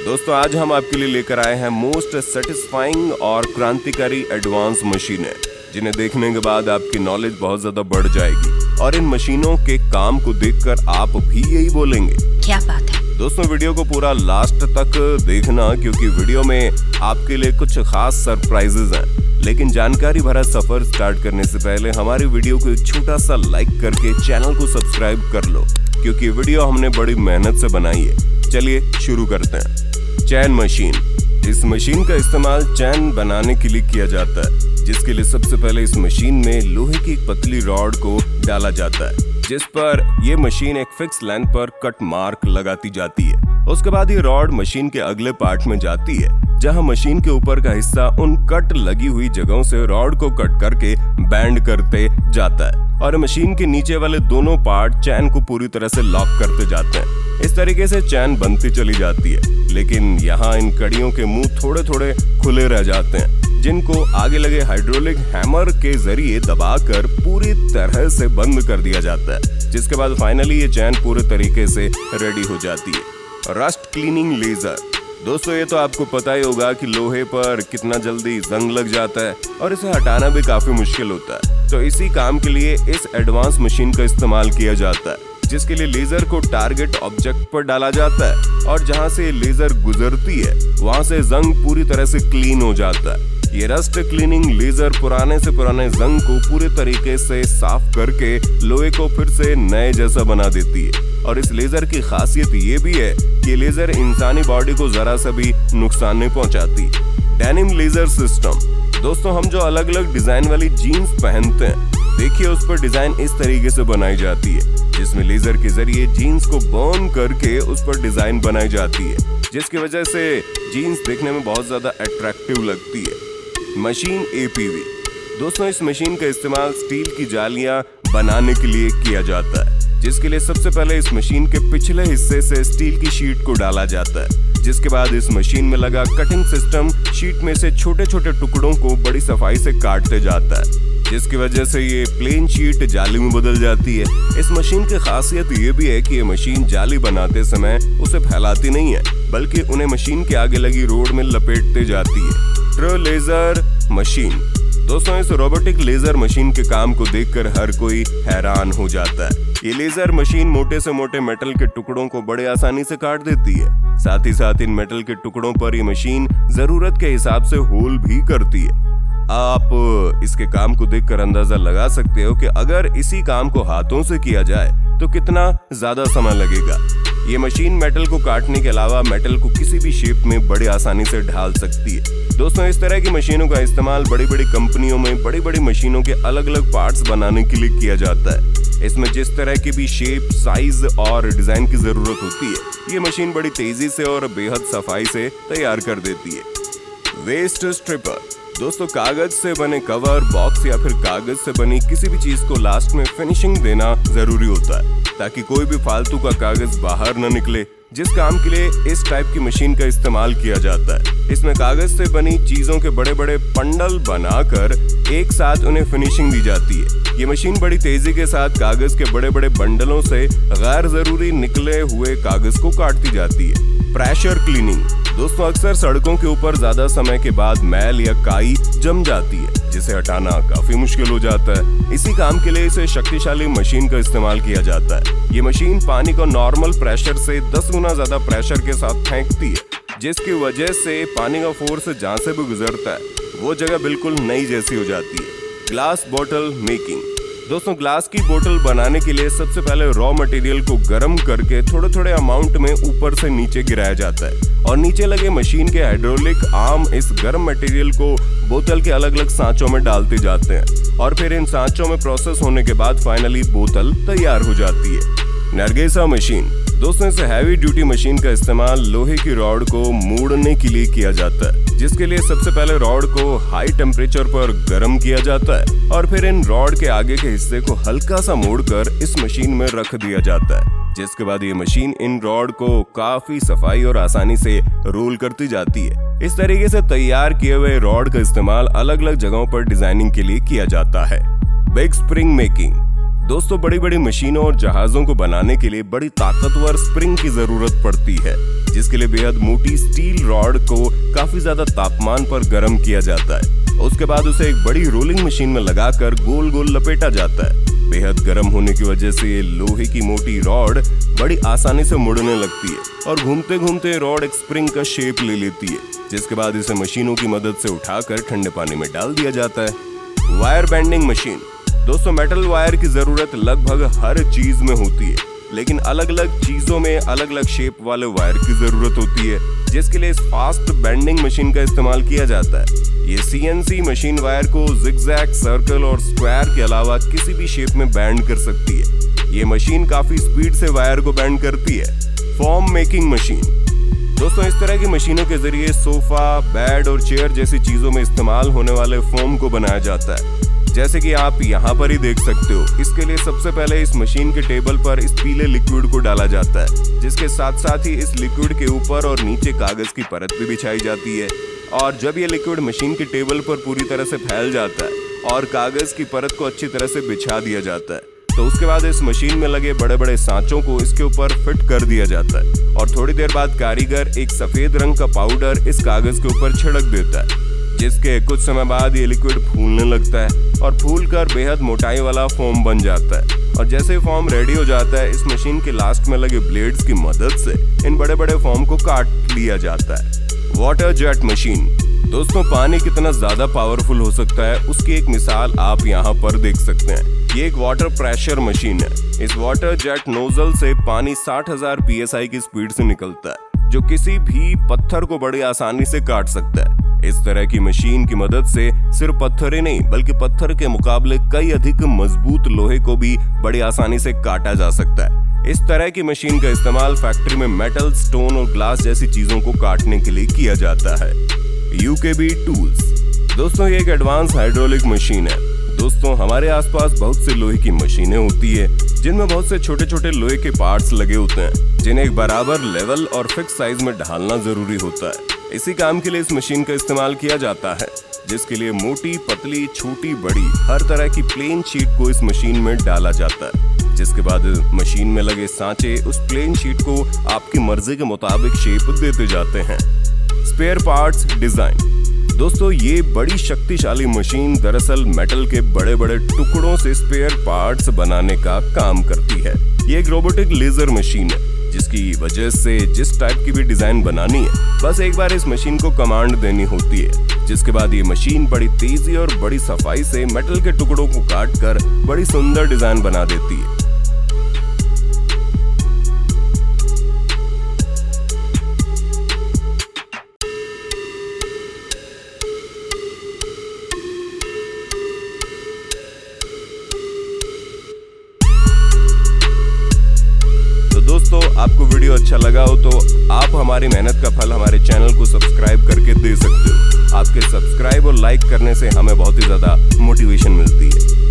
दोस्तों आज हम आपके लिए लेकर आए हैं मोस्ट सेटिस्फाइंग और क्रांतिकारी एडवांस मशीनें, जिन्हें देखने के बाद आपकी नॉलेज बहुत ज्यादा बढ़ जाएगी और इन मशीनों के काम को देखकर आप भी यही बोलेंगे, क्या बात है। दोस्तों वीडियो को पूरा लास्ट तक देखना, क्योंकि वीडियो में आपके लिए कुछ खास सरप्राइजेज हैं। लेकिन जानकारी भरा सफर स्टार्ट करने से पहले हमारी वीडियो को एक छोटा सा लाइक करके चैनल को सब्सक्राइब कर लो, क्योंकि वीडियो हमने बड़ी मेहनत से बनाई है। चलिए शुरू करते हैं। चैन मशीन। इस मशीन का इस्तेमाल चैन बनाने के लिए किया जाता है, जिसके लिए सबसे पहले इस मशीन में लोहे की एक पतली रॉड को डाला जाता है, जिस पर यह मशीन एक फिक्स लेंथ पर कट मार्क लगाती जाती है। उसके बाद ये रॉड मशीन के अगले पार्ट में जाती है, जहां मशीन के ऊपर का हिस्सा उन कट लगी हुई जगहों से रॉड को कट करके बैंड करते जाता है और मशीन के नीचे वाले दोनों पार्ट चैन को पूरी तरह से लॉक करते जाते हैं। इस तरीके से चैन बनती चली जाती है, लेकिन यहाँ इन कड़ियों के मुंह थोड़े थोड़े खुले रह जाते हैं, जिनको आगे लगे हाइड्रोलिक हैमर के जरिए दबाकर पूरी तरह से बंद कर दिया जाता है, जिसके बाद फाइनली ये चैन पूरे तरीके से रेडी हो जाती है। Rust cleaning laser. दोस्तों ये तो आपको पता ही होगा कि लोहे पर कितना जल्दी जंग लग जाता है और इसे हटाना भी काफी मुश्किल होता है। तो इसी काम के लिए इस एडवांस मशीन का इस्तेमाल किया जाता है, जिसके लिए लेजर को टारगेट ऑब्जेक्ट पर डाला जाता है और जहां से लेजर गुजरती है वहां से जंग पूरी तरह से क्लीन हो जाता है। ये रस्ट क्लीनिंग लेजर पुराने से पुराने जंग को पूरे तरीके से साफ करके लोहे को फिर से नए जैसा बना देती है। और इस लेजर की खासियत ये भी है कि लेजर इंसानी बॉडी को जरा सा भी नुकसान नहीं पहुंचाती। Denim laser system. दोस्तों हम जो अलग अलग डिजाइन वाली जीन्स पहनते हैं, देखिए उस पर डिजाइन इस तरीके से बनाई जाती है, जिसमें लेजर के जरिए जीन्स को बर्न करके उस पर डिजाइन बनाई जाती है, जिसकी वजह से जीन्स देखने में बहुत ज्यादा अट्रैक्टिव लगती है। Machine APV. दोस्तों इस मशीन का इस्तेमाल स्टील की जालियां बनाने के लिए किया जाता है, जिसके लिए सबसे पहले इस मशीन के पिछले हिस्से से स्टील की शीट को डाला जाता है, जिसके बाद इस मशीन में लगा कटिंग सिस्टम शीट में से छोटे छोटे टुकड़ों को बड़ी सफाई से काटते जाता है, जिसकी वजह से ये प्लेन शीट जाली में बदल जाती है। इस मशीन की खासियत ये भी है कि ये मशीन जाली बनाते समय उसे फैलाती नहीं है, बल्कि उन्हें मशीन के आगे लगी रोड में लपेटते जाती है। ट्रो लेजर मशीन। दोस्तों इस रोबोटिक लेजर मशीन के काम को देखकर हर कोई हैरान हो जाता है। ये लेजर मशीन मोटे से मोटे मेटल के टुकड़ों को बड़े आसानी से काट देती है। साथ ही साथ इन मेटल के टुकड़ों पर ये मशीन जरूरत के हिसाब से होल भी करती है। आप इसके काम को देखकर अंदाजा लगा सकते हो कि अगर इसी काम को हाथों से किया जाए तो कितना ज्यादा समय लगेगा। ये मशीन मेटल को काटने के अलावा मेटल को किसी भी शेप में बड़ी आसानी से ढाल सकती है। दोस्तों इस तरह की मशीनों का इस्तेमाल बड़ी बड़ी कंपनियों में बड़ी बड़ी मशीनों के अलग अलग पार्ट्स बनाने के लिए किया जाता है। इसमें जिस तरह की भी शेप, साइज और डिजाइन की जरूरत होती है, ये मशीन बड़ी तेजी से और बेहद सफाई से तैयार कर देती है। Waste stripper. दोस्तों कागज से बने कवर, बॉक्स या फिर कागज से बनी किसी भी चीज को लास्ट में फिनिशिंग देना जरूरी होता है, ताकि कोई भी फालतू का कागज बाहर न निकले, जिस काम के लिए इस टाइप की मशीन का इस्तेमाल किया जाता है। इसमें कागज से बनी चीजों के बड़े बड़े पंडल बनाकर एक साथ उन्हें फिनिशिंग दी जाती है। ये मशीन बड़ी तेजी के साथ कागज के बड़े बड़े बंडलों से गैर जरूरी निकले हुए कागज को काटती जाती है। Pressure cleaning. दोस्तों अक्सर सड़कों के ऊपर ज्यादा समय के बाद मैल या काई जम जाती है, जिसे हटाना काफी मुश्किल हो जाता है। इसी काम के लिए इसे शक्तिशाली मशीन का इस्तेमाल किया जाता है। ये मशीन पानी को नॉर्मल प्रेशर से 10 गुना ज्यादा प्रेशर के साथ फेंकती है, जिसकी वजह से पानी का फोर्स जहां से भी गुजरता है वो जगह बिल्कुल नई जैसी हो जाती है। ग्लास बोतल मेकिंग। दोस्तों ग्लास की बोतल बनाने के लिए सबसे पहले रॉ मटेरियल को गर्म करके थोड़े थोड़े अमाउंट में ऊपर से नीचे गिराया जाता है और नीचे लगे मशीन के हाइड्रोलिक आर्म इस गर्म मटेरियल को बोतल के अलग अलग सांचों में डालते जाते हैं और फिर इन सांचों में प्रोसेस होने के बाद फाइनली बोतल तैयार हो जाती है। नरगेसा मशीन। दोस्तों इस हैवी ड्यूटी मशीन का इस्तेमाल लोहे की रॉड को मोड़ने के लिए किया जाता है, जिसके लिए सबसे पहले रॉड को हाई टेम्परेचर पर गर्म किया जाता है और फिर इन रॉड के आगे के हिस्से को हल्का सा मोड़कर इस मशीन में रख दिया जाता है, जिसके बाद ये मशीन इन रॉड को काफी सफाई और आसानी से रोल करती जाती है। इस तरीके से तैयार किए हुए रॉड का इस्तेमाल अलग अलग जगहों पर डिजाइनिंग के लिए किया जाता है। Big spring making. दोस्तों बड़ी बड़ी मशीनों और जहाजों को बनाने के लिए बड़ी ताकतवर स्प्रिंग की जरूरत पड़ती है, जिसके लिए बेहद मोटी स्टील रॉड को काफी ज्यादा तापमान पर गर्म किया जाता है। उसके बाद उसे एक बड़ी रोलिंग मशीन में लगाकर गोल गोल लपेटा जाता है। बेहद गर्म होने की वजह से ये लोहे की मोटी रॉड बड़ी आसानी से मुड़ने लगती है और घूमते घूमते रॉड एक स्प्रिंग का शेप ले लेती है, जिसके बाद इसे मशीनों की मदद से उठाकर ठंडे पानी में डाल दिया जाता है। Wire bending machine. दोस्तों, मेटल वायर की जरूरत लगभग हर चीज में होती है, लेकिन अलग अलग चीजों में अलग अलग शेप वाले वायर की जरूरत होती है, जिसके लिए इस फास्ट बेंडिंग मशीन का इस्तेमाल किया जाता है। ये CNC मशीन वायर को जिगजैग, सर्कल और स्क्वायर के अलावा किसी भी शेप में बैंड कर सकती है। ये मशीन काफी स्पीड से वायर को बैंड करती है। Form making machine. दोस्तों, इस तरह की मशीनों के जरिए सोफा, बेड और चेयर जैसी चीजों में इस्तेमाल होने वाले फोम को बनाया जाता है, जैसे कि आप यहाँ पर ही देख सकते हो। इसके लिए सबसे पहले इस मशीन के टेबल पर इस पीले लिक्विड को डाला जाता है, जिसके साथ साथ ही इस लिक्विड के ऊपर और नीचे कागज की परत भी बिछाई जाती है। और जब ये लिक्विड मशीन के टेबल पर पूरी तरह से फैल जाता है और कागज की परत को अच्छी तरह से बिछा दिया जाता है, तो उसके बाद इस मशीन में लगे बड़े बड़े सांचों को इसके ऊपर फिट कर दिया जाता है और थोड़ी देर बाद कारीगर एक सफेद रंग का पाउडर इस कागज के ऊपर छिड़क देता है, जिसके कुछ समय बाद ये लिक्विड फूलने लगता है और फूलकर बेहद मोटाई वाला फोम बन जाता है। और जैसे फोम रेडी हो जाता है, इस मशीन के लास्ट में लगे ब्लेड्स की मदद से इन बड़े बड़े फोम को काट लिया जाता है। Water jet machine. दोस्तों, पानी कितना ज्यादा पावरफुल हो सकता है उसकी एक मिसाल आप यहाँ पर देख सकते हैं। ये एक वाटर प्रेशर मशीन है। इस वाटर जेट नोजल से पानी 60,000 PSI की स्पीड से निकलता है, जो किसी भी पत्थर को बड़ी आसानी से काट सकता है। इस तरह की मशीन की मदद से सिर्फ पत्थर ही नहीं, बल्कि पत्थर के मुकाबले कई अधिक मजबूत लोहे को भी बड़ी आसानी से काटा जा सकता है। इस तरह की मशीन का इस्तेमाल फैक्ट्री में मेटल, स्टोन और ग्लास जैसी चीजों को काटने के लिए किया जाता है। UKB tools. दोस्तों, ये एक एडवांस हाइड्रोलिक मशीन है। दोस्तों, हमारे आसपास बहुत से लोहे की मशीनें होती है, जिनमें बहुत से छोटे छोटे लोहे के पार्ट्स लगे होते हैं, जिन्हें एक बराबर लेवल और फिक्स साइज में ढालना जरूरी होता है। इसी काम के लिए इस मशीन का इस्तेमाल किया जाता है, जिसके लिए मोटी, पतली, छोटी, बड़ी हर तरह की प्लेन शीट को इस मशीन में डाला जाता है, जिसके बाद मशीन में लगे सांचे उस प्लेन शीट को आपकी मर्जी के मुताबिक शेप देते जाते हैं। Spare parts design. दोस्तों, ये बड़ी शक्तिशाली मशीन दरअसल मेटल के बड़े बड़े टुकड़ों से स्पेयर पार्ट्स बनाने का काम करती है। ये एक रोबोटिक लेजर मशीन है, जिसकी वजह से जिस टाइप की भी डिजाइन बनानी है, बस एक बार इस मशीन को कमांड देनी होती है, जिसके बाद ये मशीन बड़ी तेजी और बड़ी सफाई से मेटल के टुकड़ों को काटकर बड़ी सुंदर डिजाइन बना देती है। दोस्तों, आपको वीडियो अच्छा लगा हो तो आप हमारी मेहनत का फल हमारे चैनल को सब्सक्राइब करके दे सकते हो। आपके सब्सक्राइब और लाइक करने से हमें बहुत ही ज्यादा मोटिवेशन मिलती है।